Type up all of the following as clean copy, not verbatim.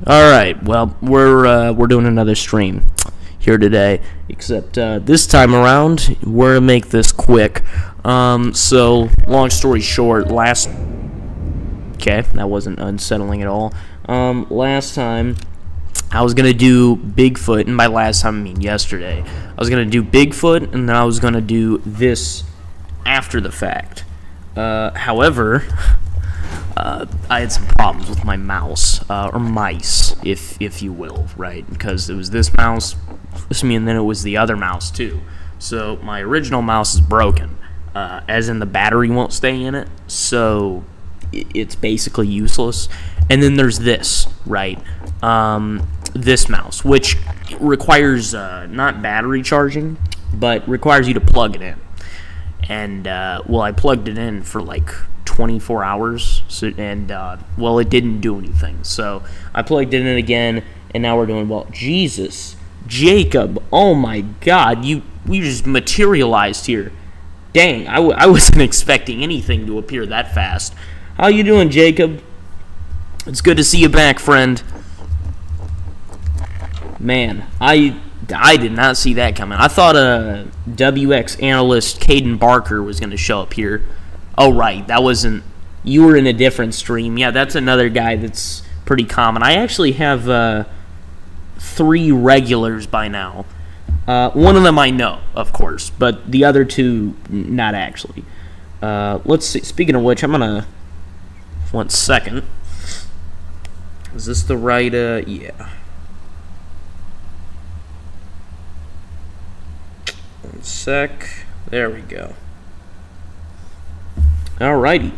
All right. Well, we're doing another stream here today, except this time around we're gonna make this quick. So long story short, that wasn't unsettling at all. Last time I was gonna do Bigfoot, and by last time I mean yesterday. I was gonna do Bigfoot, and then I was gonna do this after the fact. However, I had some problems with my mouse, or mice, if you will, right? Because it was this mouse, and then it was the other mouse too. So my original mouse is broken, as in the battery won't stay in it, so it's basically useless. And then there's this, right? This mouse, which requires not battery charging, but requires you to plug it in. And I plugged it in for like 24 hours, and it didn't do anything. So I plugged it in again, and now we're doing Jesus, Jacob, oh my God, you just materialized here. Dang, I wasn't expecting anything to appear that fast. How you doing, Jacob? It's good to see you back, friend. Man, I did not see that coming. I thought WX analyst Caden Barker was going to show up here. Oh, right, that wasn't... You were in a different stream. Yeah, that's another guy that's pretty common. I actually have 3 regulars by now. One of them I know, of course, but the other 2, not actually. Let's see. Speaking of which, I'm going to... 1 second. Is this the right... yeah. 1 sec. There we go. Alrighty.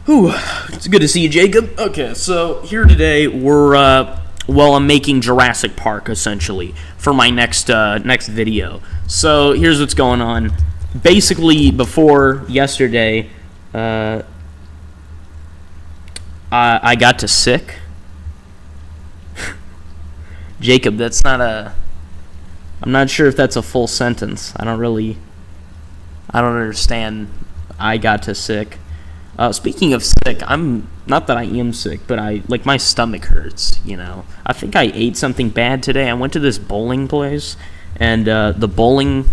Whew. It's good to see you, Jacob. Okay, so here today we're I'm making Jurassic Park essentially for my next video. So here's what's going on. Basically, before yesterday, I got to sick. Jacob, that's not a... I'm not sure if that's a full sentence. I don't understand. I got to sick. Speaking of sick, I'm not that I am sick, but my stomach hurts, you know. I think I ate something bad today. I went to this bowling place, and the bowling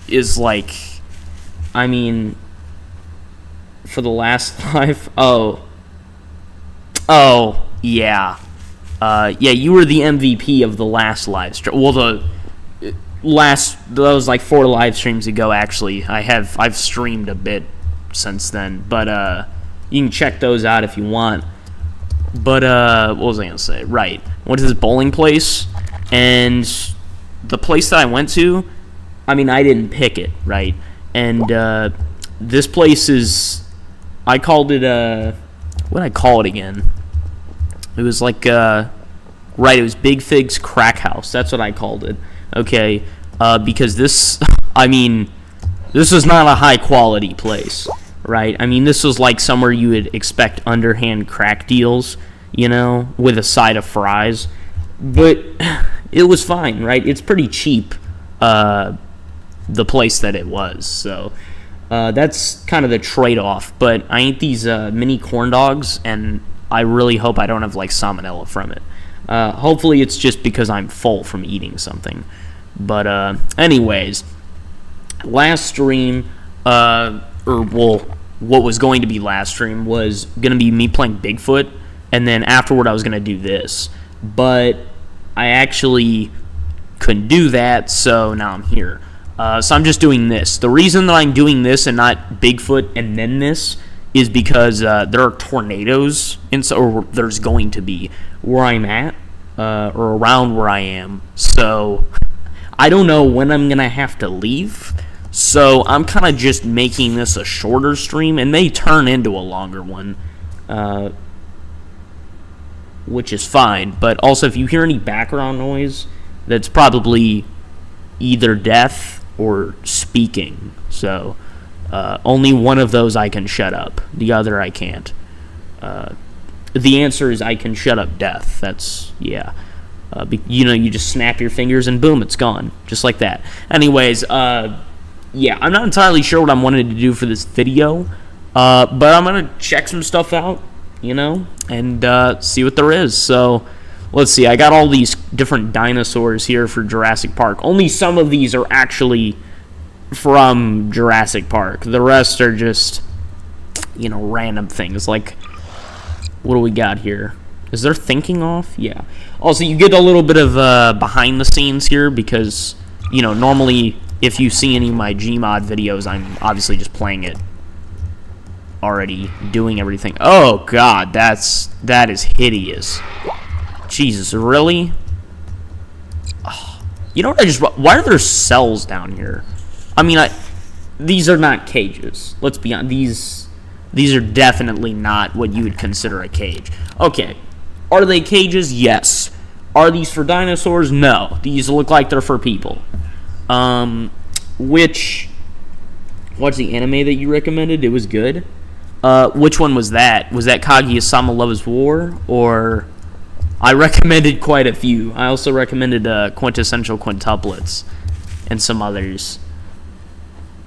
is for the last live. Oh, yeah. You were the MVP of the last live stream. Well, that was like 4 live streams ago, actually. I've streamed a bit since then, but you can check those out if you want. But what was I gonna say? Right, went to this bowling place, and the place that I went to, I didn't pick it, right? And this place is, I called it what did I call it again? It was like it was Big Fig's Crack House. That's what I called it. Okay, because this, this is not a high-quality place, right? This was like somewhere you would expect underhand crack deals, you know, with a side of fries. But it was fine, right? It's pretty cheap, the place that it was. So that's kind of the trade-off. But I ate these mini corn dogs, and I really hope I don't have, salmonella from it. Hopefully it's just because I'm full from eating something. But anyways, last stream, what was going to be last stream was going to be me playing Bigfoot, and then afterward I was going to do this. But I actually couldn't do that, so now I'm here. So I'm just doing this. The reason that I'm doing this and not Bigfoot and then this is because there are tornadoes, or there's going to be, where I'm at, or around where I am. So I don't know when I'm going to have to leave. So I'm kind of just making this a shorter stream. It may turn into a longer one, which is fine. But also, if you hear any background noise, that's probably either death or speaking. So only one of those I can shut up. The other I can't. The answer is I can shut up death. That's, yeah. You just snap your fingers and boom, it's gone. Just like that. Anyways, yeah, I'm not entirely sure what I'm wanting to do for this video, but I'm going to check some stuff out. you know, and see what there is. So let's see. I got all these different dinosaurs here for Jurassic Park. Only some of these are actually from Jurassic Park. The rest are just, you know, random things. Like, what do we got here? Is there thinking off? Yeah. Also, you get a little bit of behind the scenes here because, you know, normally if you see any of my Gmod videos, I'm obviously just playing it already, doing everything. Oh god, that is hideous. Jesus, really? Oh, you know what why are there cells down here? I mean, these are not cages. Let's be honest. These are definitely not what you would consider a cage. Okay. Are they cages? Yes. Are these for dinosaurs? No. These look like they're for people. What's the anime that you recommended? It was good. Which one was that? Was that Kaguya-sama Love is War? Or I recommended quite a few. I also recommended Quintessential Quintuplets and some others.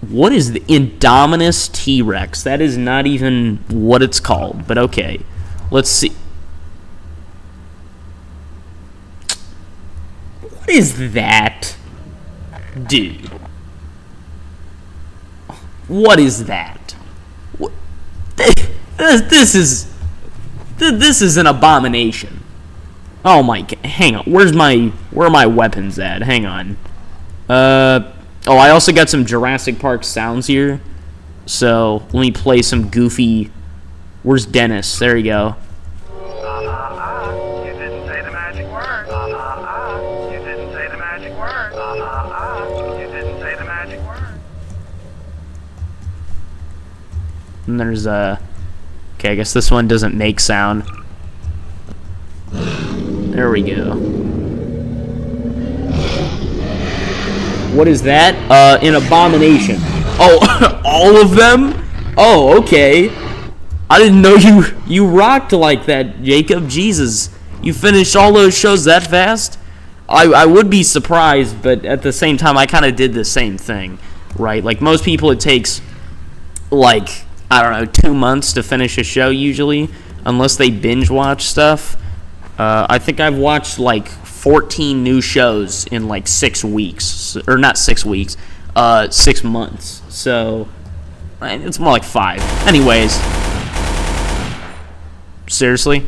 What is the Indominus T-Rex? That is not even what it's called, but okay. Let's see. What is that? Dude. What is that? This is an abomination. Oh my god. Hang on. Where are my weapons at? Hang on. Oh, I also got some Jurassic Park sounds here. So, let me play some goofy... Where's Dennis? There you go. You didn't say the magic word. You didn't say the magic word. You didn't say the magic word. And there's okay, I guess this one doesn't make sound. There we go. What is that? An abomination. Oh, all of them? Oh, okay. I didn't know you rocked like that, Jacob. Jesus. You finished all those shows that fast? I would be surprised, but at the same time, I kind of did the same thing, right? Like, most people, it takes, like, I don't know, 2 months to finish a show, usually, unless they binge watch stuff. I think I've watched, like, 14 new shows in like 6 weeks, or not 6 weeks, 6 months. So it's more like 5. Anyways, seriously?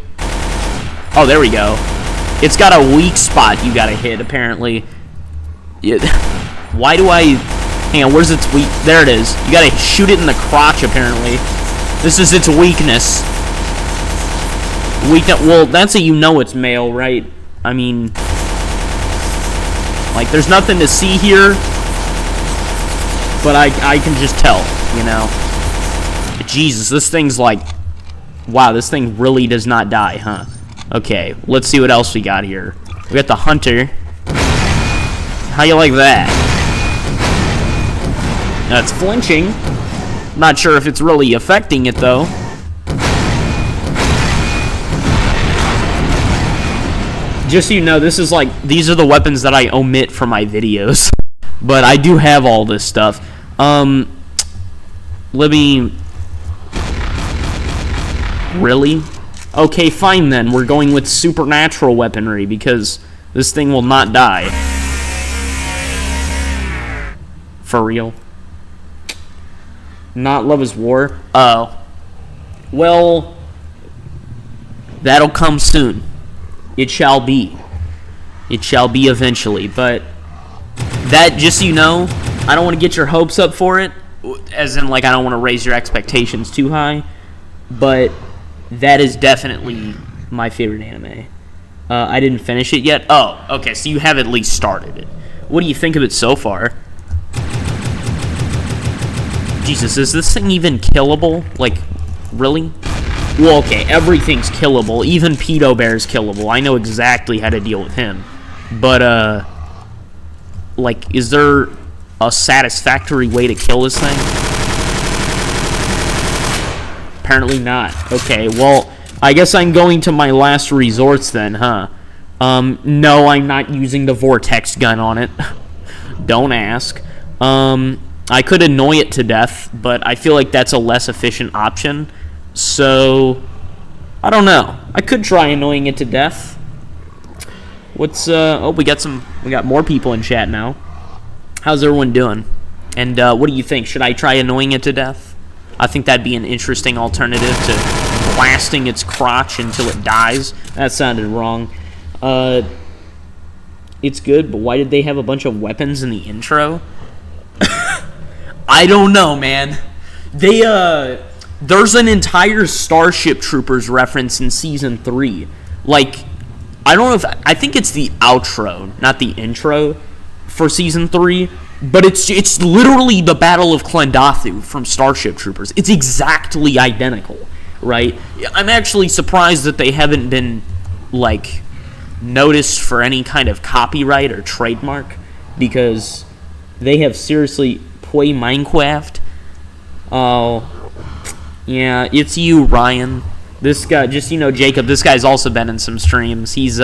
Oh, there we go. It's got a weak spot you gotta hit, apparently. Yeah. Why do I... Hang on, where's its weak... There it is. You gotta shoot it in the crotch, apparently. This is its weakness. Well, that's how you know it's male, right? I mean... Like, there's nothing to see here, but I can just tell, you know? Jesus, this thing's like... Wow, this thing really does not die, huh? Okay, let's see what else we got here. We got the hunter. How you like that? That's flinching. Not sure if it's really affecting it, though. Just so you know, this is like, these are the weapons that I omit from my videos. But I do have all this stuff. Libby... Really? Okay, fine then. We're going with supernatural weaponry, because this thing will not die. For real? Not Love is War? Oh. Well... That'll come soon. It shall be. It shall be eventually, but that, just so you know, I don't want to get your hopes up for it, as in, like, I don't want to raise your expectations too high, but that is definitely my favorite anime. I didn't finish it yet. Oh, okay, so you have at least started it. What do you think of it so far? Jesus, is this thing even killable? Like, really? Well, okay, everything's killable. Even Pedo Bear's killable. I know exactly how to deal with him. But, like, is there a satisfactory way to kill this thing? Apparently not. Okay, well, I guess I'm going to my last resorts then, huh? No, I'm not using the vortex gun on it. Don't ask. I could annoy it to death, but I feel like that's a less efficient option. So, I don't know. I could try annoying it to death. What's oh, we got more people in chat now. How's everyone doing? And what do you think? Should I try annoying it to death? I think that'd be an interesting alternative to blasting its crotch until it dies. That sounded wrong. It's good, but why did they have a bunch of weapons in the intro? I don't know, man. There's an entire Starship Troopers reference in Season 3. Like, I don't know I think it's the outro, not the intro, for Season 3. But it's literally the Battle of Klendathu from Starship Troopers. It's exactly identical, right? I'm actually surprised that they haven't been, like, noticed for any kind of copyright or trademark, because they have seriously play Minecraft. Oh, yeah, it's you, Ryan. This guy, just, Jacob, this guy's also been in some streams. He's,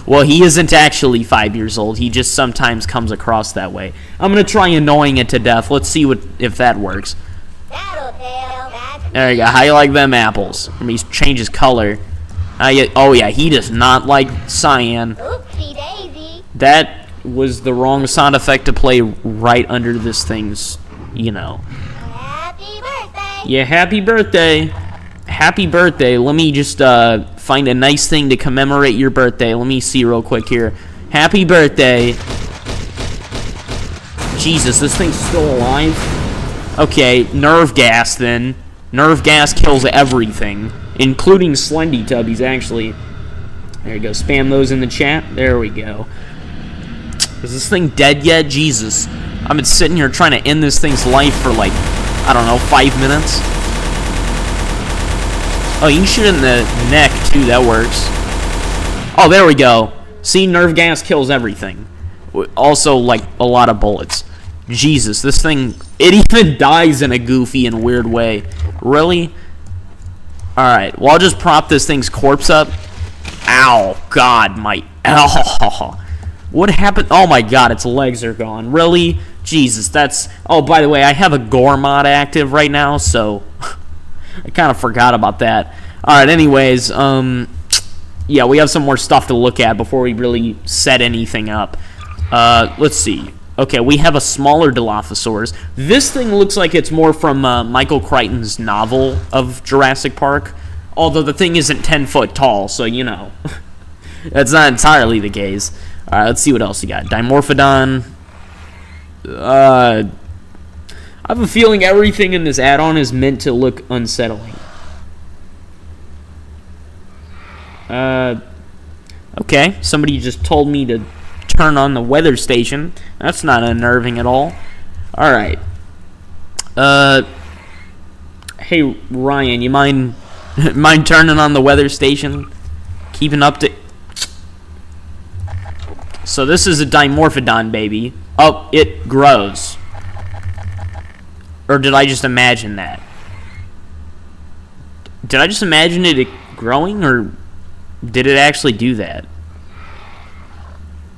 well, he isn't actually 5 years old. He just sometimes comes across that way. I'm going to try annoying it to death. Let's see if that works. There you go. How you like them apples? Let me change his color. Oh, yeah, he does not like cyan. Oopsie daisy. That was the wrong sound effect to play right under this thing's, Happy birthday. Yeah, happy birthday. Happy birthday. Let me just find a nice thing to commemorate your birthday. Let me see real quick here. Happy birthday. Jesus, this thing's still alive? Okay, nerve gas then. Nerve gas kills everything, including Slendy Tubbies, actually. There you go. Spam those in the chat. There we go. Is this thing dead yet? Jesus. I've been sitting here trying to end this thing's life for, like, I don't know, 5 minutes. Oh, you can shoot it in the neck, too. That works. Oh, there we go. See, nerve gas kills everything. Also, like, a lot of bullets. Jesus, this thing, it even dies in a goofy and weird way. Really? Alright, well, I'll just prop this thing's corpse up. Ow, God, my... Ow. What happened? Oh, my God, its legs are gone. Really? Jesus, that's... Oh, by the way, I have a gore mod active right now, so... I kind of forgot about that. Alright, anyways, yeah, we have some more stuff to look at before we really set anything up. Let's see. Okay, we have a smaller Dilophosaurus. This thing looks like it's more from Michael Crichton's novel of Jurassic Park. Although the thing isn't 10 foot tall, so, that's not entirely the case. Alright, let's see what else you got. Dimorphodon. I have a feeling everything in this add-on is meant to look unsettling. Okay, somebody just told me to turn on the weather station. That's not unnerving at all. Alright. Hey, Ryan, you mind turning on the weather station? Keeping up to... So this is a Dimorphodon, baby. Oh, it grows. Or did I just imagine that? Did I just imagine it growing, or did it actually do that?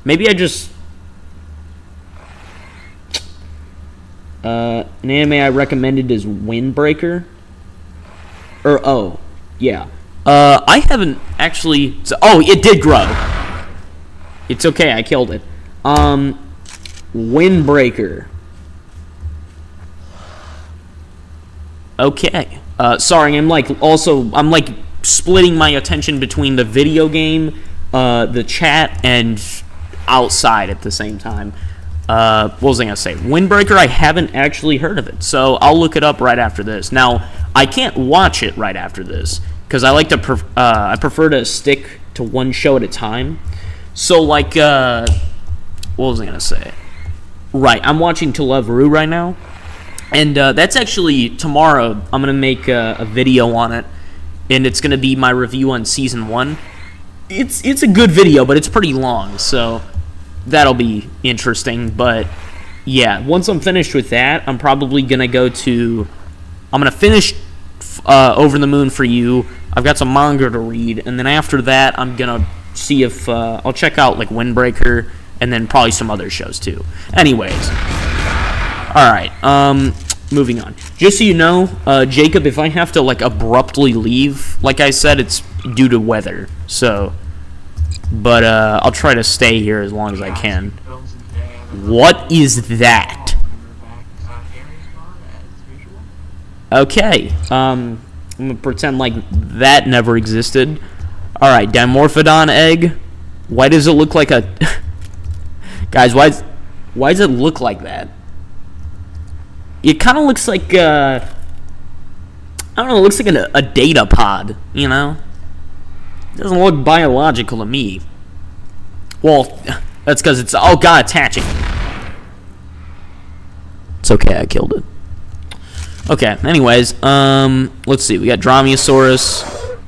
Maybe I just... an anime I recommended is Windbreaker. Or, oh, yeah. I haven't actually... Oh, it did grow. It's okay, I killed it. Windbreaker. Okay. Sorry, I'm like splitting my attention between the video game, the chat, and outside at the same time. What was I going to say? Windbreaker, I haven't actually heard of it, so I'll look it up right after this. Now, I can't watch it right after this, because I like to, I prefer to stick to one show at a time. So, like, what was I going to say? Right, I'm watching To Love Ru right now. And that's actually tomorrow. I'm going to make a video on it, and it's going to be my review on Season 1. It's a good video, but it's pretty long, so that'll be interesting. But, yeah, once I'm finished with that, I'm probably going to go to... I'm going to finish Over the Moon for You. I've got some manga to read, and then after that, I'm going to see if... I'll check out, like, Windbreaker, and then probably some other shows, too. Anyways... Alright, moving on. Just so you know, Jacob, if I have to, like, abruptly leave, like I said, it's due to weather. So, but, I'll try to stay here as long as I can. What is that? Okay, I'm gonna pretend like that never existed. Alright, Dimorphodon egg. Why does it look like a... Guys, why does it look like that? It kind of looks like, I don't know, it looks like a data pod, you know? It doesn't look biological to me. Well, that's because it's, oh god, attaching. It's okay, I killed it. Okay, anyways, let's see, we got Dromaeosaurus.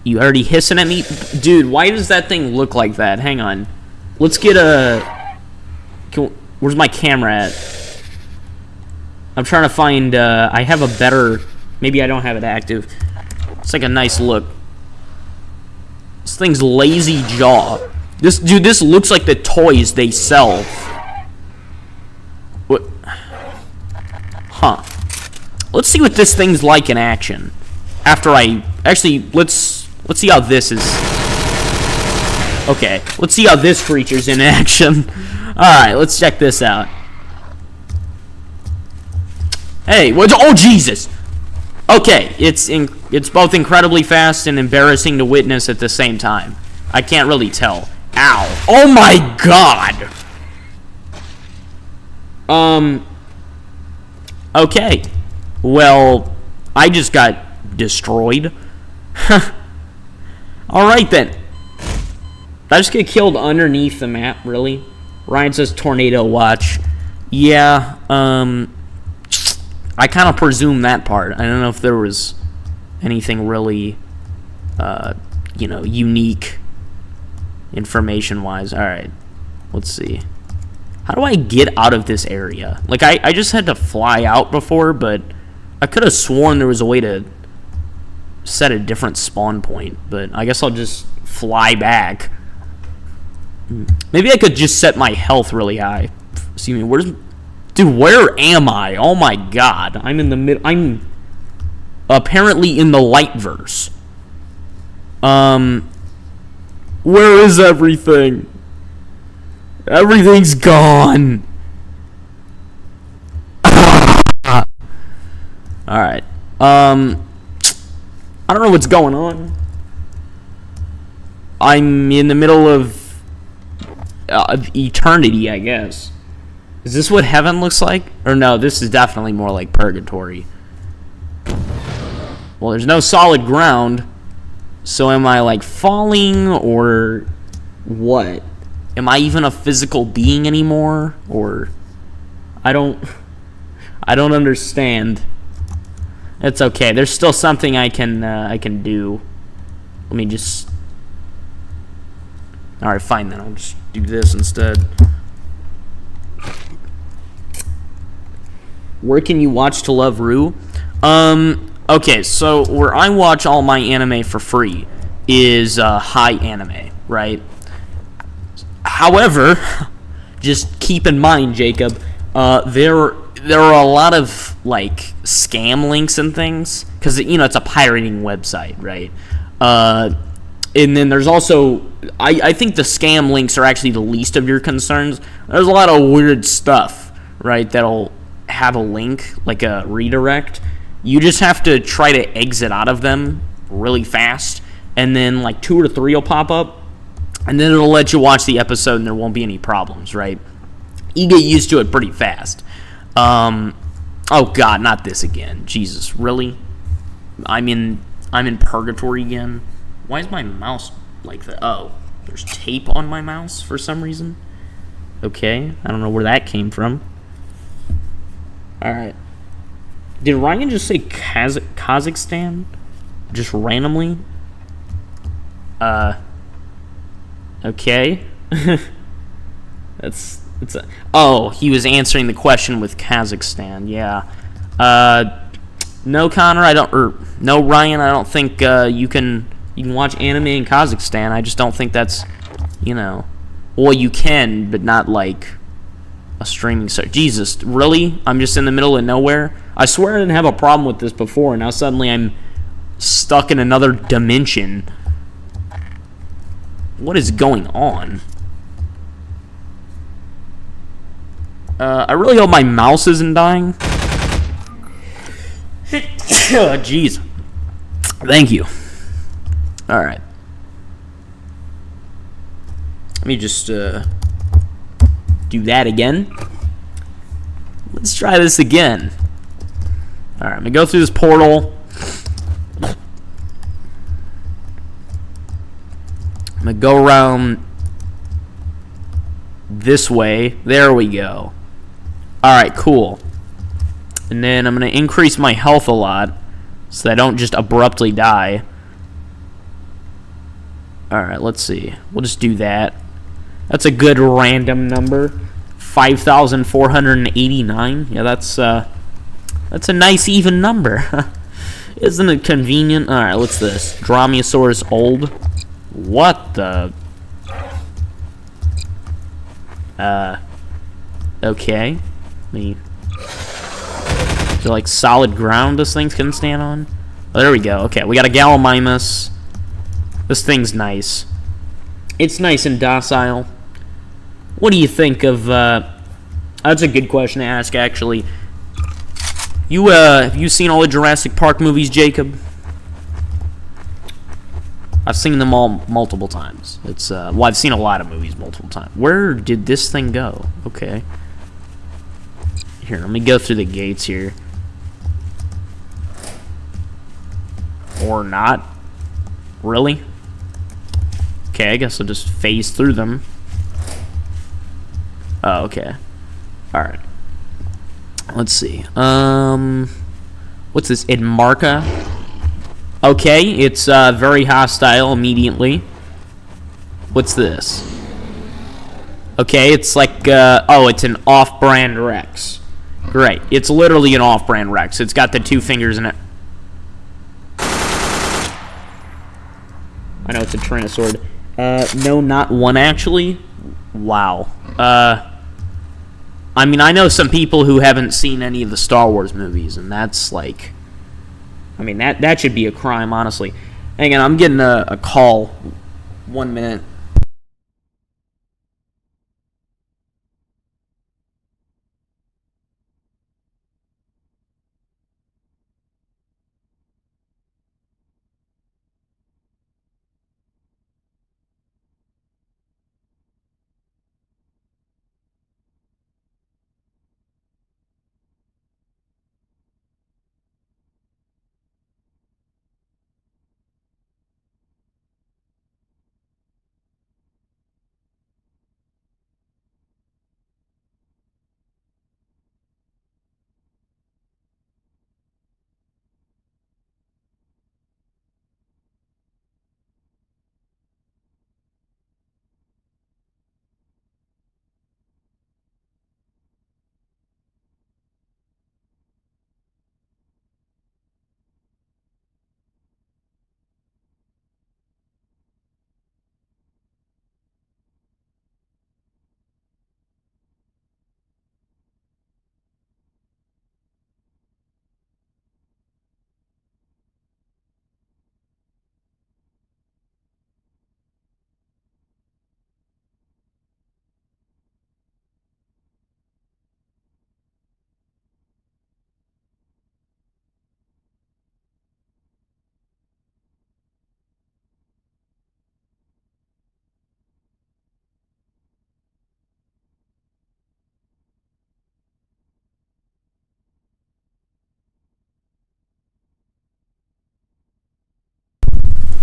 You already hissing at me? Dude, why does that thing look like that? Hang on. Let's get a... Where's my camera at? I'm trying to find... I have a better... Maybe I don't have it active. It's like a nice look. This thing's lazy jaw. Dude, this looks like the toys they sell. What? Huh. Let's see what this thing's like in action. After I... Actually, let's see how this is... Okay, let's see how this creature's in action. Alright, let's check this out. Hey, what? Oh, Jesus! Okay, it's both incredibly fast and embarrassing to witness at the same time. I can't really tell. Ow. Oh my god! Okay. Well, I just got destroyed. Alright then. Did I just get killed underneath the map, really? Ryan says tornado watch. Yeah, I kind of presume that part. I don't know if there was anything really, you know, unique information-wise. Alright, let's see. How do I get out of this area? Like, I just had to fly out before, but I could have sworn there was a way to set a different spawn point, but I guess I'll just fly back. Maybe I could just set my health really high. See me, dude, where am I? Oh my god. I'm in the mid... I'm apparently in the Lightverse. Where is everything? Everything's gone. Alright. I don't know what's going on. I'm in the middle of eternity, I guess. Is this what heaven looks like? Or no, this is definitely more like purgatory. Well, there's no solid ground. So am I, like, falling or what? Am I even a physical being anymore? Or I don't understand. It's okay. There's still something I can do. Let me just... Alright, fine then. I'll just do this instead. Where can you watch to love Rue? Okay, so where I watch all my anime for free is High Anime, right? However, just keep in mind, Jacob, there are a lot of, like, scam links and things, because, you know, it's a pirating website, right? And then there's also, I think the scam links are actually the least of your concerns. There's a lot of weird stuff, right, that'll have a link, like a redirect. You just have to try to exit out of them really fast, and then, like, 2 or 3 will pop up, and then it'll let you watch the episode, and there won't be any problems, right? You get used to it pretty fast. Oh, God, not this again. Jesus, really? I'm in purgatory again? Why is my mouse like that? Oh, there's tape on my mouse for some reason. Okay, I don't know where that came from. Alright. Did Ryan just say Kazakhstan? Just randomly? Okay. Oh, he was answering the question with Kazakhstan, yeah. No, Connor, no, Ryan, I don't think, you can watch anime in Kazakhstan. I just don't think that's, you know, well, you can, but not, like, A streaming site. Jesus, really? I'm just in the middle of nowhere? I swear I didn't have a problem with this before, and now suddenly I'm stuck in another dimension. What is going on? I really hope my mouse isn't dying. Oh, jeez. Thank you. Alright. Let me just, do that again. Let's try this again. Alright, I'm gonna go through this portal. I'm gonna go around this way. There we go. Alright, cool. And then I'm gonna increase my health a lot so that I don't just abruptly die. Alright, let's see. We'll just do that. That's a good random number. 5,489. Yeah, that's a nice even number. Isn't it convenient? Alright, what's this? Dromaeosaurus old. What the? Okay. Is there like solid ground this thing can stand on? Oh, there we go. Okay, we got a Gallimimus. This thing's nice. It's nice and docile. What do you think of, that's a good question to ask, actually. Have you seen all the Jurassic Park movies, Jacob? I've seen them all multiple times. It's, well, I've seen a lot of movies multiple times. Where did this thing go? Okay. Here, let me go through the gates here. Or not. Really? Okay, I guess I'll just phase through them. Oh, okay. Alright. Let's see. What's this? Edmarca? Okay, it's very hostile immediately. What's this? Okay, it's like, oh, it's an off-brand Rex. Great. It's literally an off-brand Rex. It's got the 2 fingers in it. I know it's a Tyrannosaurus. No, not one, actually. Wow. I mean, I know some people who haven't seen any of the Star Wars movies, and that's like... I mean, that should be a crime, honestly. Hang on, I'm getting a call. 1 minute.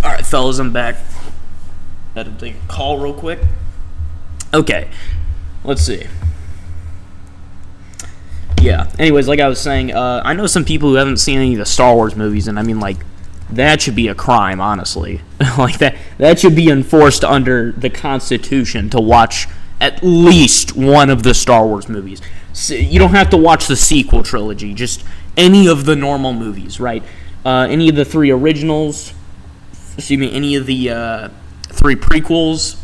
Alright, fellas, I'm back. Had to take a call real quick. Okay, let's see. Yeah, anyways, like I was saying, I know some people who haven't seen any of the Star Wars movies, and I mean, like, that should be a crime, honestly. Like, that should be enforced under the Constitution to watch at least one of the Star Wars movies. So you don't have to watch the sequel trilogy, just any of the normal movies, right? Any of the 3 originals, any of the 3 prequels,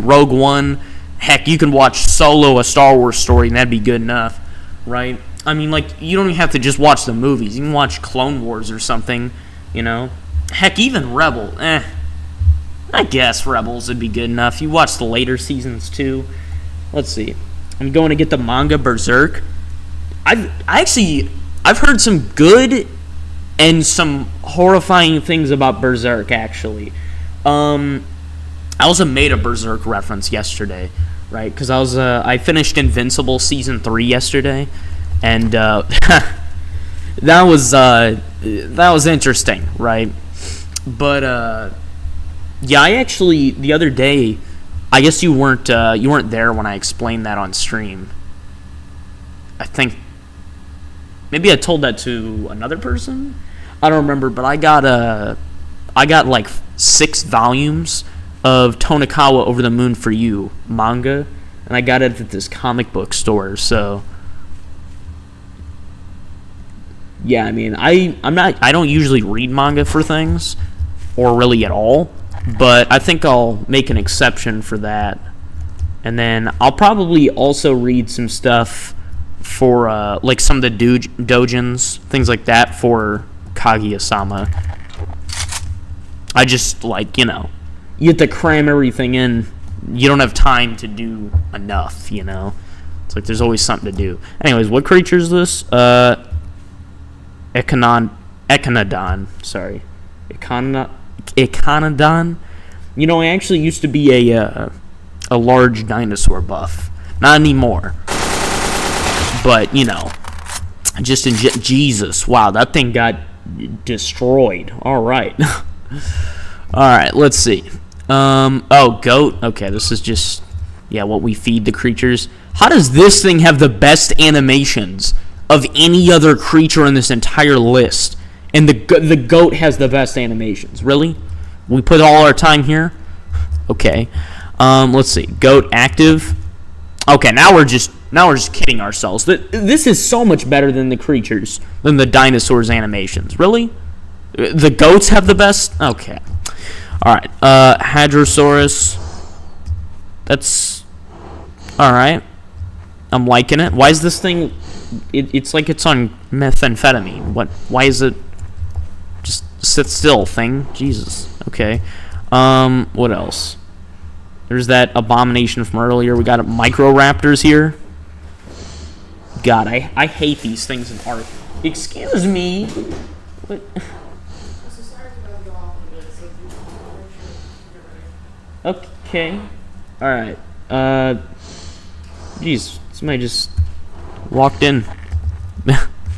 Rogue One, Heck, you can watch Solo, a Star Wars story, and that'd be good enough, right? I mean, like, you don't even have to just watch the movies. You can watch Clone Wars or something, you know? Heck, even Rebel, I guess Rebels would be good enough. You watch the later seasons, too. Let's see. I'm going to get the manga Berserk. I've heard some good and some horrifying things about Berserk, actually. I also made a Berserk reference yesterday, right? Because I finished Invincible Season 3 yesterday, and that was interesting, right? But yeah, I actually the other day, I guess you weren't there when I explained that on stream. I think maybe I told that to another person. I don't remember, but I got like 6 volumes of Tonikawa Over the Moon for You manga, and I got it at this comic book store. So yeah, I mean, I don't usually read manga for things, or really at all, but I think I'll make an exception for that. And then I'll probably also read some stuff for like some of the doujins, things like that, for Kaguya-sama. I just, like, you know, you have to cram everything in. You don't have time to do enough, you know? It's like there's always something to do. Anyways, what creature is this? Echinodon. Sorry. Echinodon? You know, I actually used to be a large dinosaur buff. Not anymore. But, you know, just in Jesus. Wow, that thing got destroyed. All right. All right, let's see. Oh, goat. Okay, this is just, yeah, what we feed the creatures. How does this thing have the best animations of any other creature in this entire list? And the goat has the best animations. Really? We put all our time here? Okay. Let's see. Goat active. Okay, now we're just kidding ourselves. This is so much better than the creatures, than the dinosaurs' animations. Really? The goats have the best? Okay. Alright. Hadrosaurus. That's alright. I'm liking it. Why is this thing... It's like it's on methamphetamine. Why is it... Just sit still, thing. Jesus. Okay. What else? There's that abomination from earlier. We got Microraptors here. God, I hate these things in art. Excuse me. What? Okay. Alright. Jeez. Somebody just walked in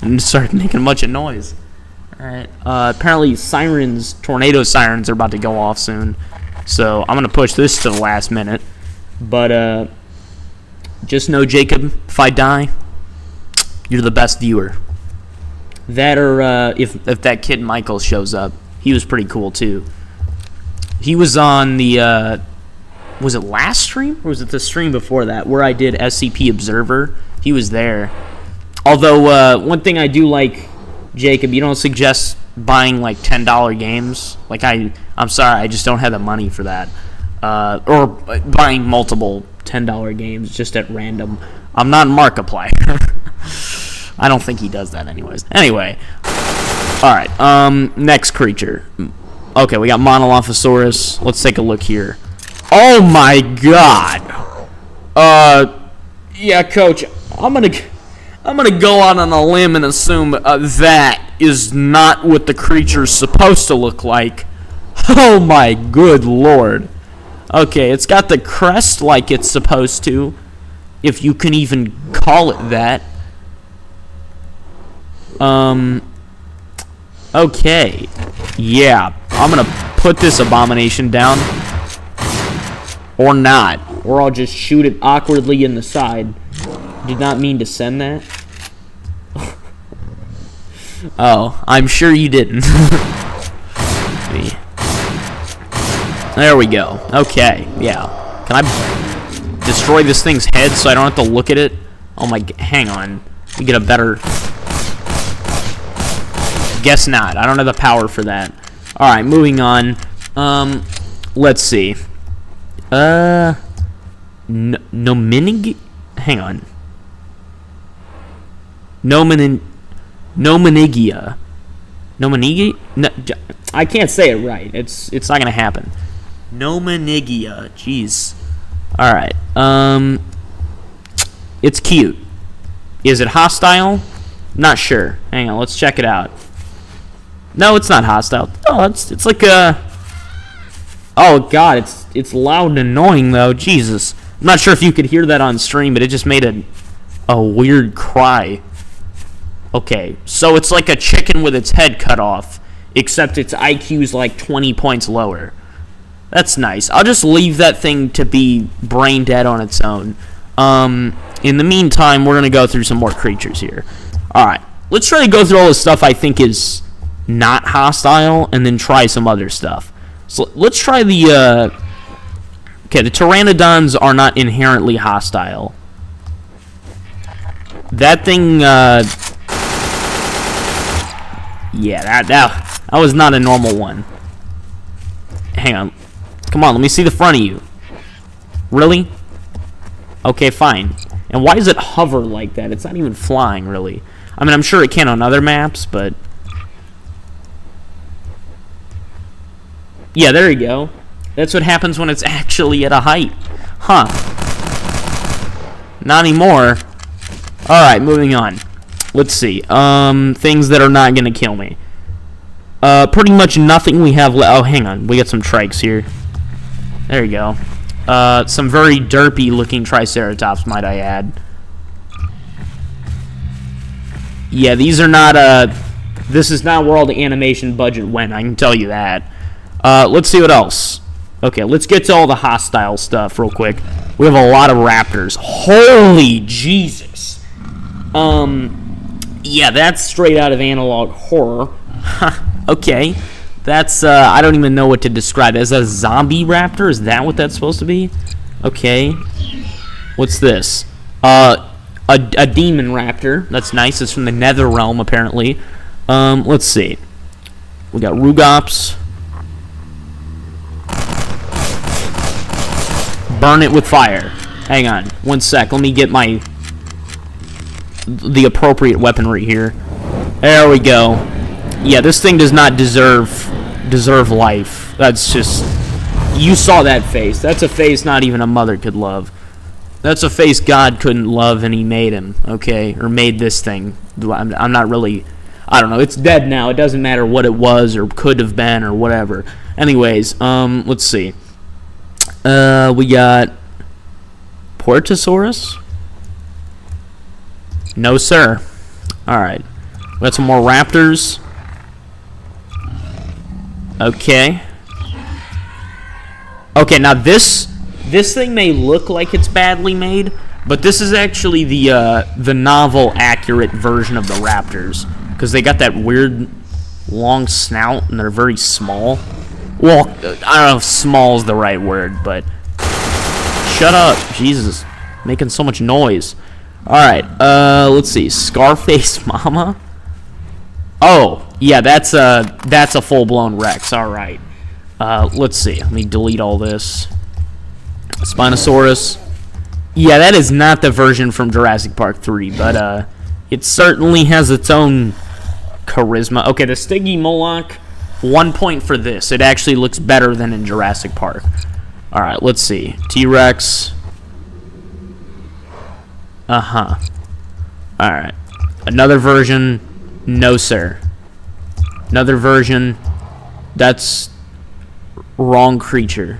and started making a bunch of noise. Alright. Apparently tornado sirens are about to go off soon. So I'm going to push this to the last minute. But, just know, Jacob, if I die, you're the best viewer. That, or if that kid Michael shows up. He was pretty cool, too. He was on the, was it last stream? Or was it the stream before that, where I did SCP Observer? He was there. Although, one thing I do like, Jacob, you don't suggest buying, like, $10 games. Like, I'm sorry, I just don't have the money for that. Or buying multiple $10 games just at random. I'm not Markiplier. I don't think he does that anyways. Anyway. Alright, next creature. Okay, we got Monolophosaurus. Let's take a look here. Oh my god! Yeah, Coach, I'm gonna go out on a limb and assume that is not what the creature's supposed to look like. Oh my good lord. Okay, it's got the crest like it's supposed to, if you can even call it that. Okay. Yeah, I'm gonna put this abomination down. Or not. Or I'll just shoot it awkwardly in the side. Did not mean to send that. Oh, I'm sure you didn't. There we go. Okay, yeah. Can I destroy this thing's head so I don't have to look at it? Oh my... Hang on. We get a better... Guess not. I don't have the power for that. Alright, moving on. Let's see. Nominig? Hang on. Nominigia. Nominigi? No, I can't say it right. It's not gonna happen. Nominigia. Jeez. All right. It's cute. Is it hostile? Not sure. Hang on. Let's check it out. No, it's not hostile. Oh, it's like a. Oh God, it's loud and annoying though. Jesus. I'm not sure if you could hear that on stream, but it just made a weird cry. Okay, so it's like a chicken with its head cut off, except its IQ's like 20 points lower. That's nice. I'll just leave that thing to be brain dead on its own. In the meantime, we're going to go through some more creatures here. Alright, let's try to go through all the stuff I think is not hostile, and then try some other stuff. So let's try the, okay, the pteranodons are not inherently hostile. That thing, yeah, that was not a normal one. Hang on. Come on, let me see the front of you. Really? Okay, fine. And why does it hover like that? It's not even flying, really. I mean, I'm sure it can on other maps, but... Yeah, there you go. That's what happens when it's actually at a height. Huh. Not anymore. Alright, moving on. Let's see. Things that are not gonna kill me. Pretty much nothing we have left. Oh, hang on. We got some trikes here. There you go. Some very derpy looking triceratops, might I add. Yeah, these are not, this is not where all the animation budget went, I can tell you that. Let's see what else. Okay, let's get to all the hostile stuff real quick. We have a lot of raptors. Holy Jesus. Yeah, that's straight out of analog horror. Okay. That's, I don't even know what to describe. As a zombie raptor? Is that what that's supposed to be? Okay. What's this? A demon raptor. That's nice. It's from the Nether Realm, apparently. Let's see. We got Rugops. Burn it with fire. Hang on. One sec. Let me get the appropriate weaponry here. There we go. Yeah, this thing does not deserve life. That's just... You saw that face. That's a face not even a mother could love. That's a face God couldn't love and he made him, okay? Or made this thing. I'm not really... I don't know. It's dead now. It doesn't matter what it was or could have been or whatever. Anyways, let's see. We got... Portosaurus? No, sir. Alright. We got some more raptors. Okay. Okay, now this thing may look like it's badly made, but this is actually the novel accurate version of the raptors, because they got that weird long snout and they're very small. Well, I don't know if small is the right word, but shut up, Jesus, making so much noise. All right, let's see, Scarface Mama. Oh, yeah, that's a full-blown Rex. All right. Let's see. Let me delete all this. Spinosaurus. Yeah, that is not the version from Jurassic Park 3, but it certainly has its own charisma. Okay, the Stygimoloch, 1 point for this. It actually looks better than in Jurassic Park. All right, let's see. T-Rex. Uh-huh. All right. Another version. No, sir. Another version. That's wrong creature.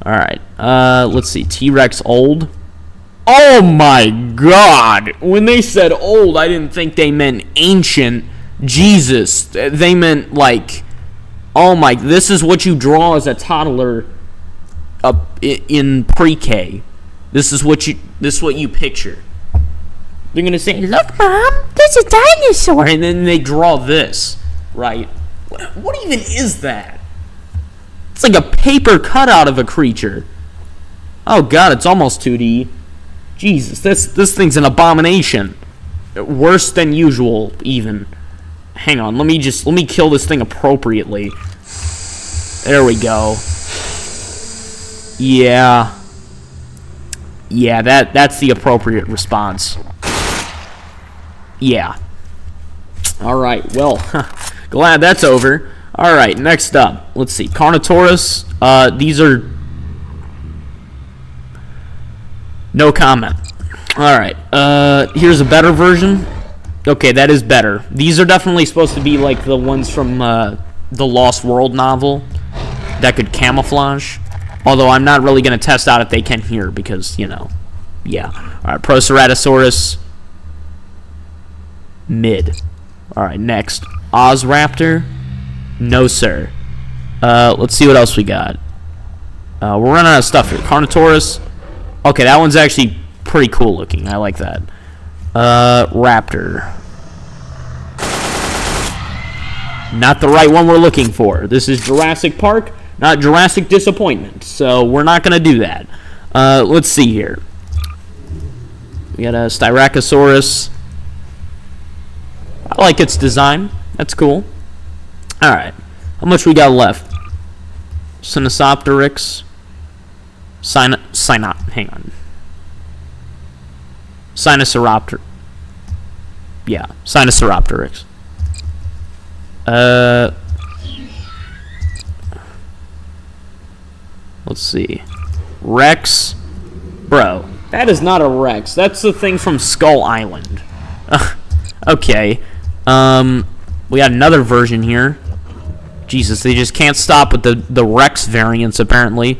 Alright. Let's see. T-Rex old. Oh my god! When they said old, I didn't think they meant ancient. Jesus. They meant like... Oh my... This is what you draw as a toddler up in pre-K. This is what you picture. They're gonna say, "Look, Mom, there's a dinosaur," and then they draw this, right? What even is that? It's like a paper cutout of a creature. Oh God, it's almost 2D. Jesus, this thing's an abomination. Worse than usual, even. Hang on, let me kill this thing appropriately. There we go. Yeah. Yeah, that's the appropriate response. Yeah. Alright, well, glad that's over. Alright, next up. Let's see. Carnotaurus. These are... No comment. Alright, here's a better version. Okay, that is better. These are definitely supposed to be like the ones from the Lost World novel that could camouflage. Although I'm not really going to test out if they can here because, yeah. Alright, Proceratosaurus. Mid. Alright, next. Ozraptor. No, sir. Let's see what else we got. We're running out of stuff here. Carnotaurus. Okay, that one's actually pretty cool looking. I like that. Raptor. Not the right one we're looking for. This is Jurassic Park, not Jurassic Disappointment. So we're not going to do that. Let's see here. We got a Styracosaurus. I like its design. That's cool. Alright. How much we got left? Sinosopteryx. Hang on. Sinosauropter. Yeah, Sinosauropteryx. Let's see. Rex. Bro, that is not a Rex. That's the thing from Skull Island. Okay. We got another version here. Jesus, they just can't stop with the Rex variants, apparently.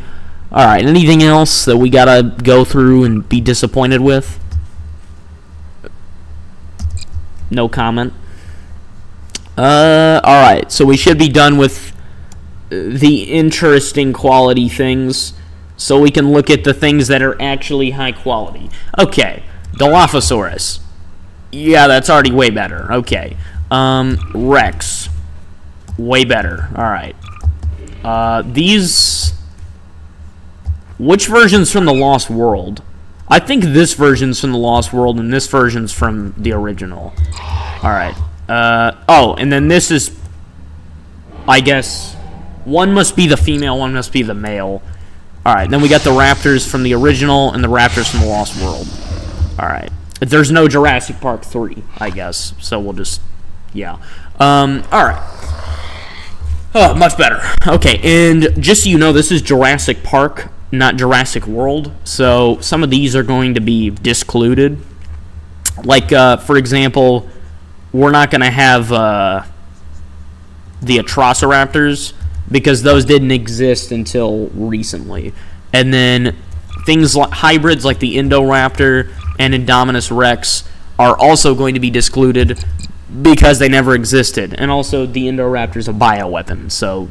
Alright, anything else that we gotta go through and be disappointed with? No comment. Alright, so we should be done with the interesting quality things, so we can look at the things that are actually high quality. Okay, Dilophosaurus. Yeah, that's already way better. Okay. Rex. Way better. Alright. These... Which version's from the Lost World? I think this version's from the Lost World, and this version's from the original. Alright. Oh, and then this is... I guess... One must be the female, one must be the male. Alright, then we got the raptors from the original, and the raptors from the Lost World. Alright. There's no Jurassic Park 3, I guess. So we'll just... Yeah. Alright. Oh, much better. Okay, and just so you know, this is Jurassic Park, not Jurassic World. So some of these are going to be discluded. Like, for example, we're not going to have the Atrociraptors because those didn't exist until recently. And then things like hybrids like the Indoraptor and Indominus Rex are also going to be discluded because they never existed. And also, the Indoraptor's a bioweapon, so,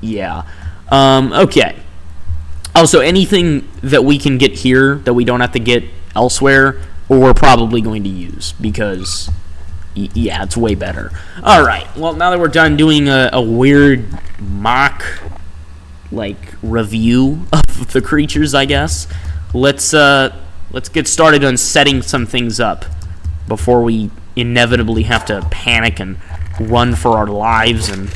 yeah. Okay. Also, anything that we can get here that we don't have to get elsewhere, we're probably going to use, because, yeah, it's way better. Alright, well, now that we're done doing a weird mock, like, review of the creatures, I guess, let's get started on setting some things up before we inevitably have to panic and run for our lives and,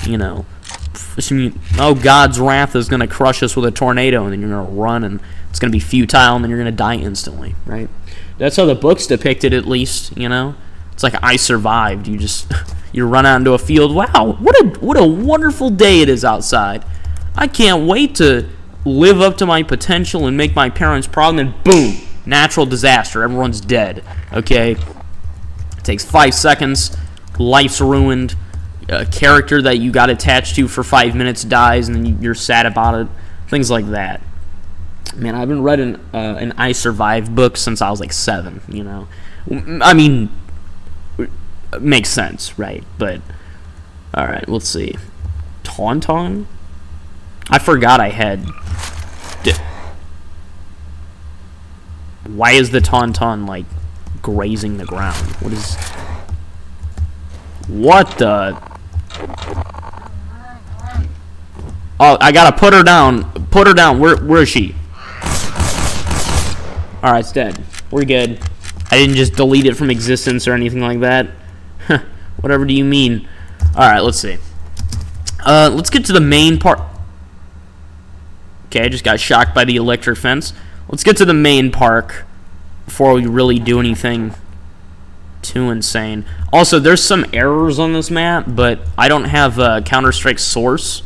oh, God's wrath is going to crush us with a tornado, and then you're going to run, and it's going to be futile, and then you're going to die instantly, right? That's how the book's depicted, at least, It's like, I survived. You run out into a field. Wow, what a wonderful day it is outside. I can't wait to live up to my potential and make my parents proud, and then boom, natural disaster. Everyone's dead, okay? It takes 5 seconds. Life's ruined. A character that you got attached to for 5 minutes dies, and then you're sad about it. Things like that. Man, I've been reading an I Survived book since I was like 7, I mean, makes sense, right? But, alright, let's see. Tauntaun? I forgot I had... Why is the Tauntaun, like, grazing the ground? What the... Oh, I gotta put her down. Put her down. Where is she? Alright, it's dead. We're good. I didn't just delete it from existence or anything like that. Whatever do you mean? Alright, let's see. Let's get to the main part. Okay, I just got shocked by the electric fence. let's get to the main park before we really do anything too insane. Also, there's some errors on this map, but I don't have a Counter-Strike source,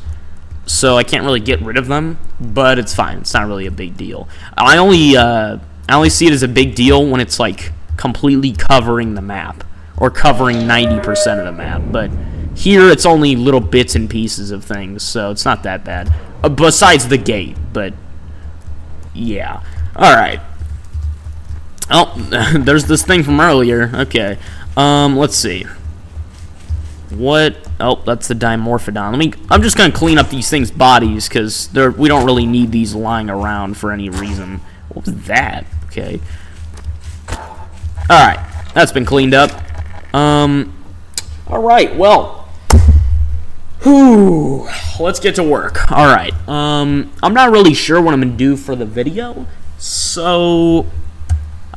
so I can't really get rid of them, but it's fine. It's not really a big deal. I only see it as a big deal when it's like completely covering the map or covering 90% of the map, but here it's only little bits and pieces of things, so it's not that bad. Besides the gate, but yeah. Alright. Oh, there's this thing from earlier. Okay. Let's see. What? Oh, that's the Dimorphodon. I'm just gonna clean up these things' bodies, because we don't really need these lying around for any reason. What was that? Okay. Alright. That's been cleaned up. Alright, well. Whew. Let's get to work. Alright. I'm not really sure what I'm gonna do for the video, so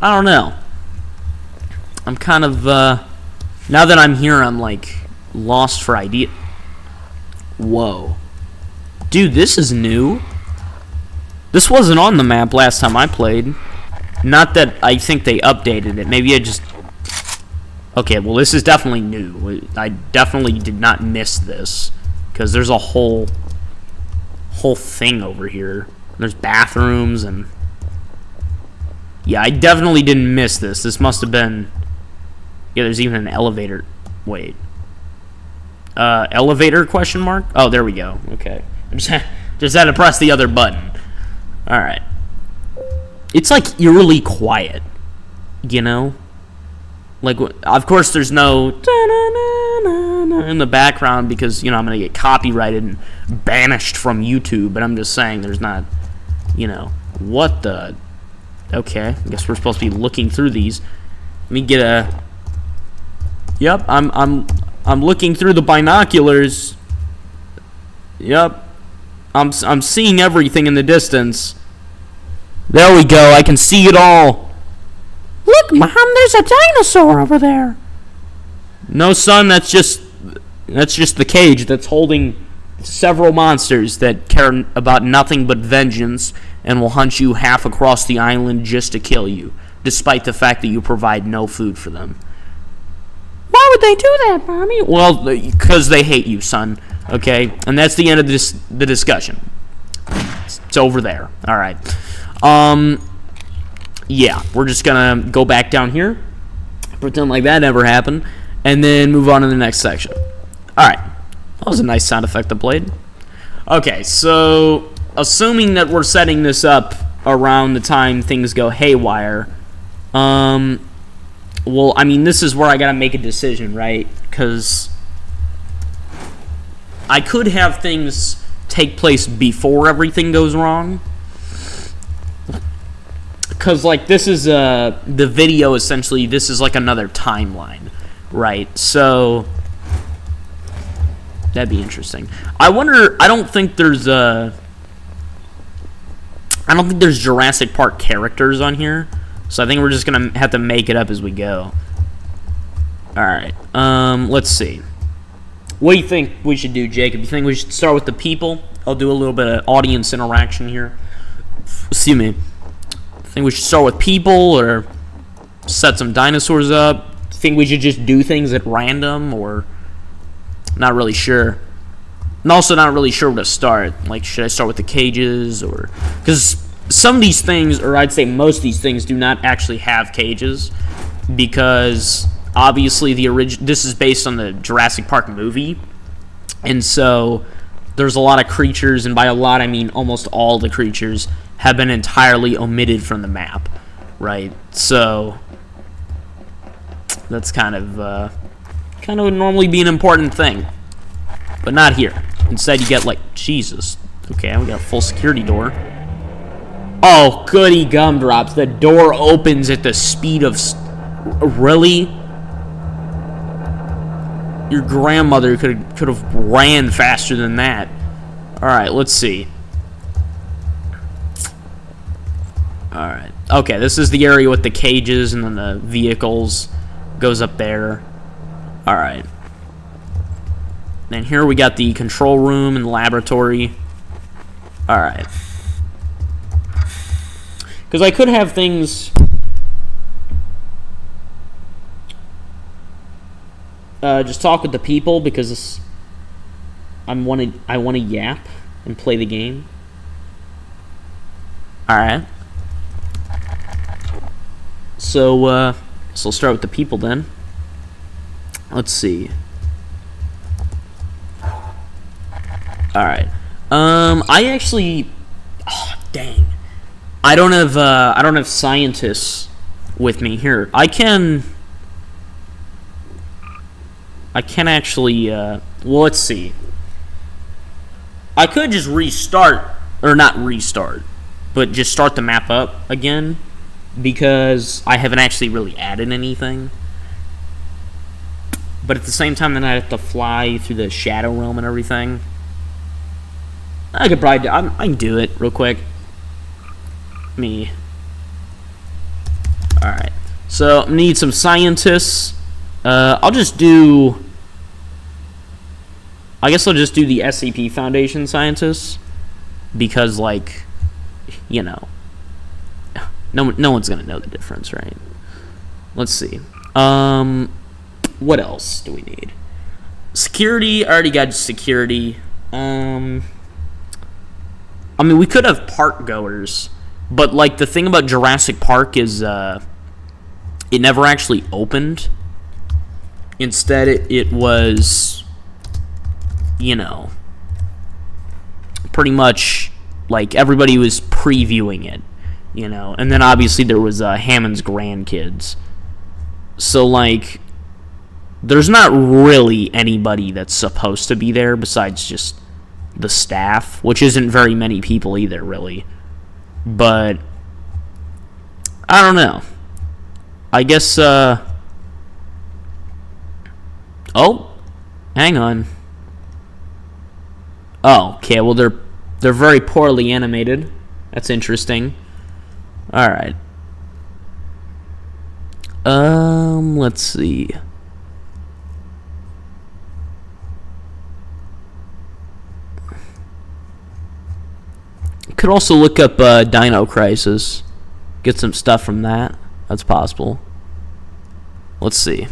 I don't know. I'm kind of, now that I'm here, I'm, like, lost for idea. Whoa. Dude, this is new. This wasn't on the map last time I played. Not that I think they updated it. Maybe I just... Okay, well, this is definitely new. I definitely did not miss this, because there's a whole thing over here. There's bathrooms and... Yeah, I definitely didn't miss this. This must have been... Yeah, there's even an elevator. Wait. Elevator question mark? Oh, there we go. Okay. Just had to press the other button. Alright. It's like eerily quiet. You know? Like, of course there's no in the background because, you know, I'm going to get copyrighted and banished from YouTube, but I'm just saying there's not, you know, what the... Okay, I guess we're supposed to be looking through these. Let me get a... Yep, I'm looking through the binoculars. Yep. I'm seeing everything in the distance. There we go, I can see it all. Look, Mom, there's a dinosaur over there. No, son, that's just the cage that's holding several monsters that care about nothing but vengeance and will hunt you half across the island just to kill you, despite the fact that you provide no food for them. Why would they do that, Mommy? Well, because they hate you, son. Okay? And that's the end of the discussion. It's over there. Alright. Yeah, we're just gonna go back down here, pretend like that never happened, and then move on to the next section. Alright. That was a nice sound effect I played. Okay, so assuming that we're setting this up around the time things go haywire, well, I mean, this is where I gotta make a decision, right? Because I could have things take place before everything goes wrong. Because, like, this is the video, essentially, this is like another timeline, right? So that'd be interesting. I wonder, I don't think there's Jurassic Park characters on here, so I think we're just gonna have to make it up as we go. Alright, let's see. What do you think we should do, Jacob? You think we should start with the people? I'll do a little bit of audience interaction here. Excuse me. Think we should start with people or set some dinosaurs up? Think we should just do things at random, or not really sure? I'm also not really sure where to start. Like, should I start with the cages, or because some of these things, or I'd say most of these things, do not actually have cages, because obviously this is based on the Jurassic Park movie, and so there's a lot of creatures, and by a lot I mean almost all the creatures have been entirely omitted from the map, right? So that's kind of would normally be an important thing, but not here. Instead, you get like, Jesus. Okay, we got a full security door. Oh, goody gumdrops! The door opens at the speed of really. Your grandmother could have ran faster than that. All right, let's see. Alright. Okay, this is the area with the cages, and then the vehicles goes up there. Alright. Then here we got the control room and the laboratory. Alright. Because I could have things... just talk with the people, because I want to yap and play the game. Alright. So I'll start with the people then. Let's see. Alright. I actually... Oh, dang. I don't have scientists with me here. I can actually, well, let's see. I could just restart, or not restart, but just start the map up again, because I haven't actually really added anything. But at the same time, then I have to fly through the Shadow Realm and everything. I could probably I can do it real quick. Alright. So, I need some scientists. I'll just do... I guess I'll just do the SCP Foundation scientists. Because, like, you know, no one's gonna know the difference, right? Let's see. What else do we need? Security. I already got security. I mean, we could have park goers, but like the thing about Jurassic Park is it never actually opened. Instead, it was, you know, pretty much like everybody was previewing it, you know, and then obviously there was Hammond's grandkids. So like, there's not really anybody that's supposed to be there besides just the staff, which isn't very many people either, really. But I don't know. I guess oh, hang on. Oh, okay, well they're very poorly animated. That's interesting. All right. Let's see. Could also look up Dino Crisis. Get some stuff from that. That's possible. Let's see.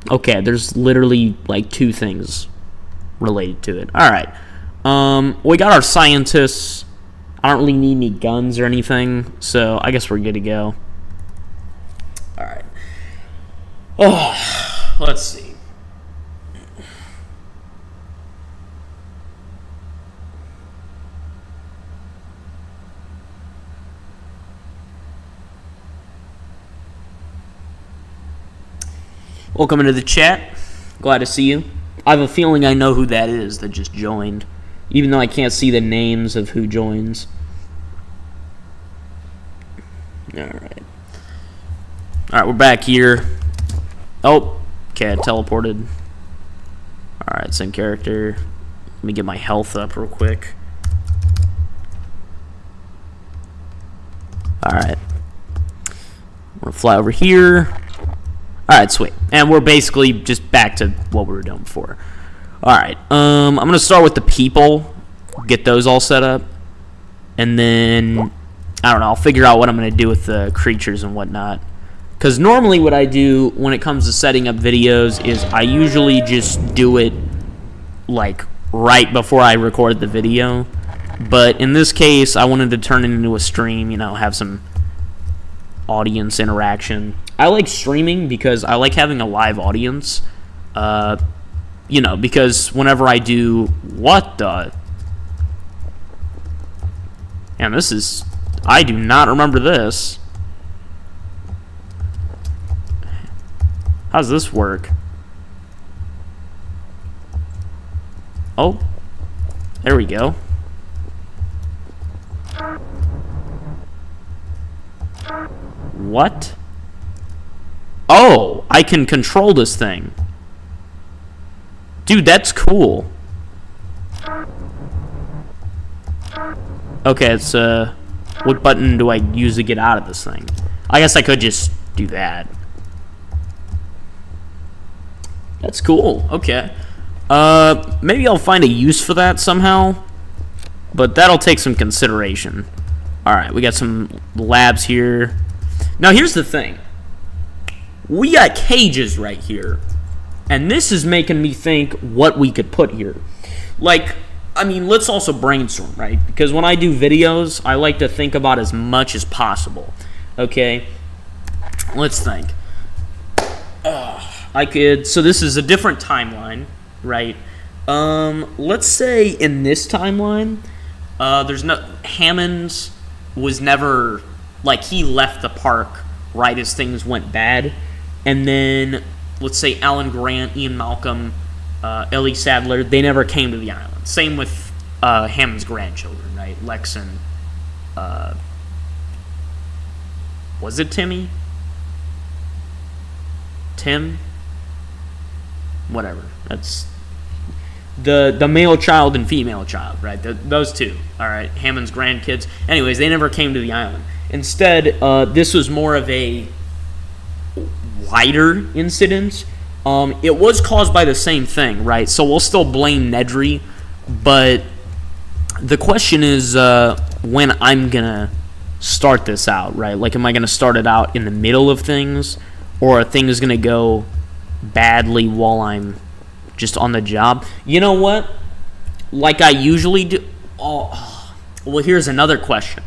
Okay, there's literally like 2 things related to it. Alright. We got our scientists. I don't really need any guns or anything, so I guess we're good to go. Alright. Oh, let's see. Welcome into the chat. Glad to see you. I have a feeling I know who that is that just joined, even though I can't see the names of who joins. Alright. Alright, we're back here. Oh, okay, I teleported. Alright, same character. Let me get my health up real quick. Alright. I'm gonna fly over here. Alright, sweet. And we're basically just back to what we were doing before. Alright, I'm gonna start with the people. Get those all set up. And then, I don't know, I'll figure out what I'm gonna do with the creatures and whatnot. Because normally what I do when it comes to setting up videos is I usually just do it like right before I record the video. But in this case, I wanted to turn it into a stream, you know, have some audience interaction. I like streaming because I like having a live audience. You know, because whenever I do... What the... And this is... I do not remember this. How does this work? Oh. There we go. What? Oh, I can control this thing. Dude, that's cool. Okay, it's, what button do I use to get out of this thing? I guess I could just do that. That's cool. Okay. Maybe I'll find a use for that somehow, but that'll take some consideration. Alright, we got some labs here. Now, here's the thing. We got cages right here, and this is making me think what we could put here. Like, I mean, let's also brainstorm, right? Because when I do videos, I like to think about as much as possible. Okay? Let's think. So this is a different timeline, right? Let's say in this timeline, Hammond was never, like, he left the park right as things went bad. And then, let's say Alan Grant, Ian Malcolm, Ellie Sadler, they never came to the island. Same with Hammond's grandchildren, right? Lex and, was it Timmy? Tim? Whatever. That's the male child and female child, right? Those two, all right? Hammond's grandkids. Anyways, they never came to the island. Instead, this was more of a wider incident. It was caused by the same thing, right? So we'll still blame Nedry, but the question is when I'm gonna start this out, right? Like, am I gonna start it out in the middle of things, or are things gonna go badly while I'm just on the job? You know what? Like I usually do. Oh, well, here's another question.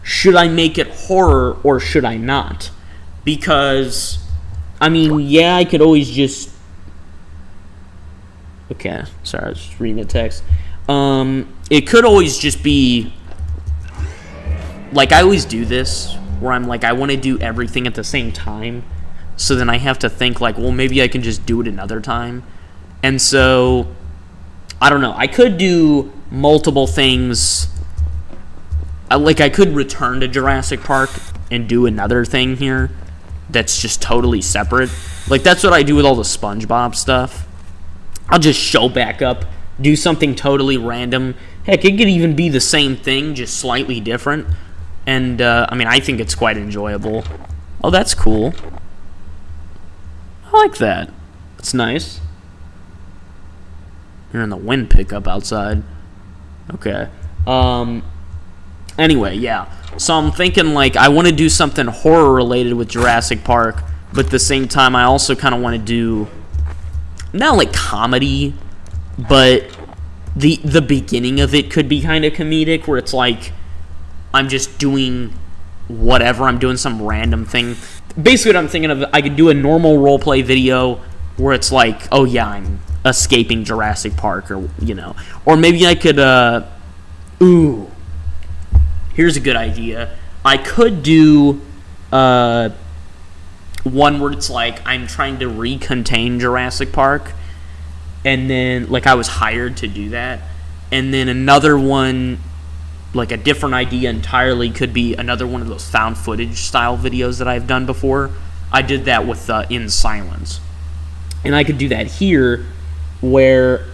Should I make it horror or should I not? Because, I mean, yeah, I could always just... Okay, sorry, I was just reading the text. It could always just be... Like, I always do this, where I'm like, I want to do everything at the same time. So then I have to think, like, well, maybe I can just do it another time. And so, I don't know. I could do multiple things. Like, I could return to Jurassic Park and do another thing here that's just totally separate. Like, that's what I do with all the SpongeBob stuff. I'll just show back up, do something totally random. Heck, it could even be the same thing, just slightly different. And, I mean, I think it's quite enjoyable. Oh, that's cool. I like that. It's nice. Hearing the wind pick up outside. Okay. Anyway, yeah. So I'm thinking, like, I want to do something horror-related with Jurassic Park, but at the same time, I also kind of want to do, not like comedy, but the beginning of it could be kind of comedic, where it's like, I'm just doing whatever. I'm doing some random thing. Basically, what I'm thinking of, I could do a normal roleplay video where it's like, oh yeah, I'm escaping Jurassic Park, or, you know. Or maybe I could, here's a good idea. I could do one where it's like I'm trying to recontain Jurassic Park, and then, like, I was hired to do that. And then another one, like a different idea entirely, could be another one of those found footage style videos that I've done before. I did that with In Silence. And I could do that here, where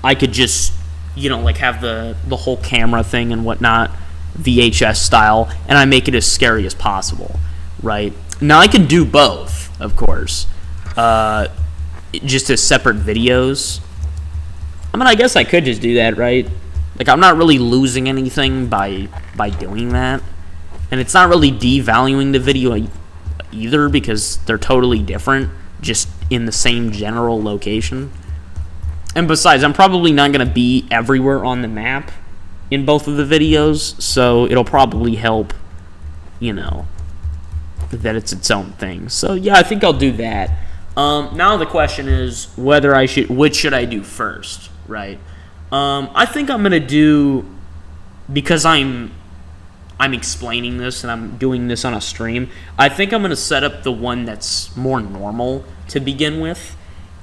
I could just, you know, like, have the whole camera thing and whatnot, VHS style, and I make it as scary as possible, right? Now, I can do both, of course, just as separate videos. I mean, I guess I could just do that, right? Like, I'm not really losing anything by doing that. And it's not really devaluing the video either, because they're totally different, just in the same general location. And besides, I'm probably not going to be everywhere on the map in both of the videos, so it'll probably help, you know, that it's its own thing. So, yeah, I think I'll do that. Now the question is which should I do first, right? I think I'm gonna do, because I'm explaining this and I'm doing this on a stream, I think I'm gonna set up the one that's more normal to begin with,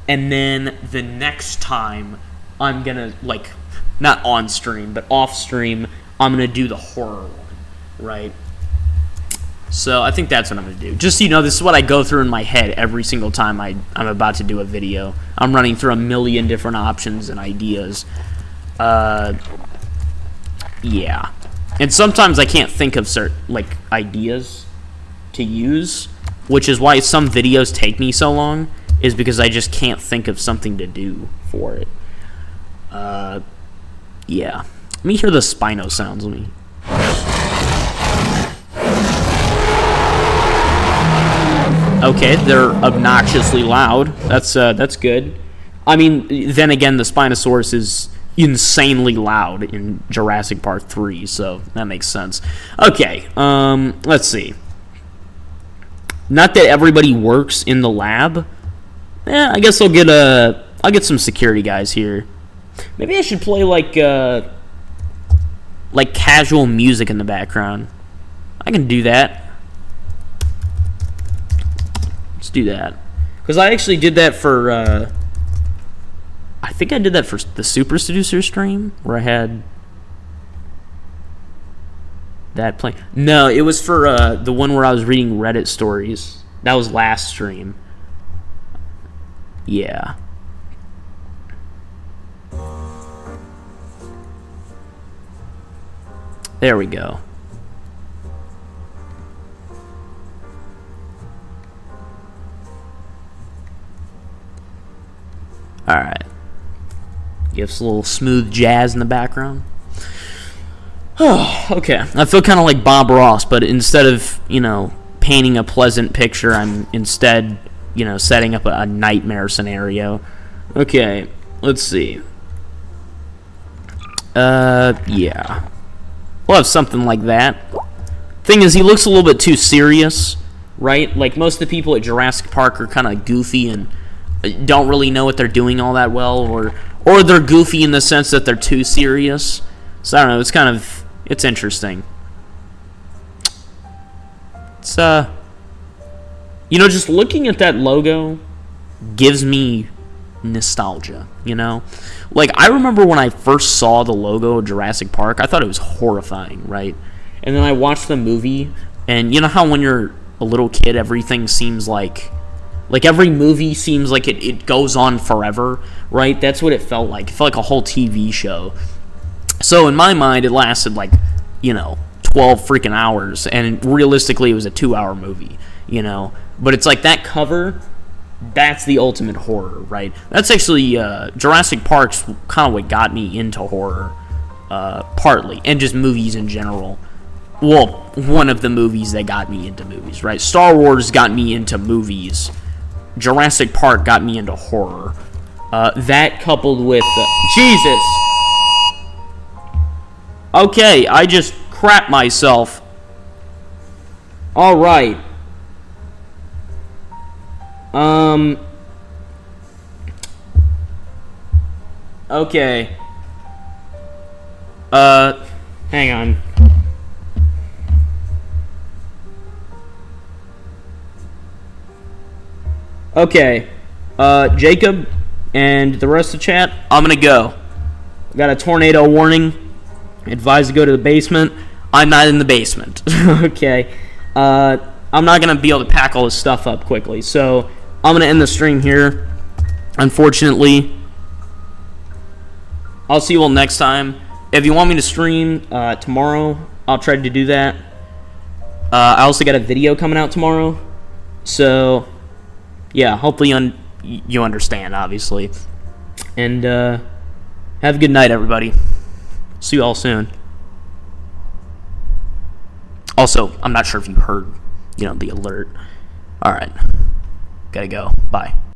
and then the next time I'm gonna, like, not on stream but off stream, I'm gonna do the horror one, right? So I think that's what I'm gonna do. Just so you know, this is what I go through in my head every single time I'm about to do a video. I'm running through a million different options and ideas. Yeah. And sometimes I can't think of certain, like, ideas to use, which is why some videos take me so long, is because I just can't think of something to do for it. Yeah. Let me hear the Spino sounds. Let me. Okay, they're obnoxiously loud. That's good. I mean, then again, the Spinosaurus is insanely loud in Jurassic Park 3, so that makes sense. Okay, let's see. Not that everybody works in the lab. I guess I'll get some security guys here. Maybe I should play like casual music in the background. I can do that. Let's do that. Because I actually did that for, I think I did that for the Super Seducer stream, where I had that playing. No, it was for the one where I was reading Reddit stories. That was last stream. Yeah. There we go. Alright. Gives a little smooth jazz in the background. Oh, okay. I feel kind of like Bob Ross, but instead of, painting a pleasant picture, I'm instead, setting up a nightmare scenario. Okay, let's see. Yeah. We'll have something like that. Thing is, he looks a little bit too serious, right? Like, most of the people at Jurassic Park are kind of goofy and don't really know what they're doing all that well, or they're goofy in the sense that they're too serious. So, I don't know, it's interesting. It's, just looking at that logo gives me nostalgia, Like, I remember when I first saw the logo of Jurassic Park, I thought it was horrifying, right? And then I watched the movie, and you know how when you're a little kid, everything seems like every movie seems like it goes on forever, right? That's what it felt like. It felt like a whole TV show. So in my mind, it lasted 12 freaking hours, and realistically, it was a 2-hour movie, But it's like that cover, that's the ultimate horror, right? That's actually, Jurassic Park's kind of what got me into horror, partly, and just movies in general. Well, one of the movies that got me into movies, right? Star Wars got me into movies. Jurassic Park got me into horror. That coupled with... Jesus! Okay, I just crap myself. Alright. Okay. Hang on. Okay. Jacob and the rest of the chat, I'm gonna go. Got a tornado warning. Advised to go to the basement. I'm not in the basement. Okay. I'm not going to be able to pack all this stuff up quickly. So, I'm going to end the stream here. Unfortunately. I'll see you all next time. If you want me to stream tomorrow, I'll try to do that. I also got a video coming out tomorrow. So, yeah, hopefully you understand, obviously. And have a good night, everybody. See you all soon. Also, I'm not sure if you heard, the alert. Alright. Gotta go. Bye.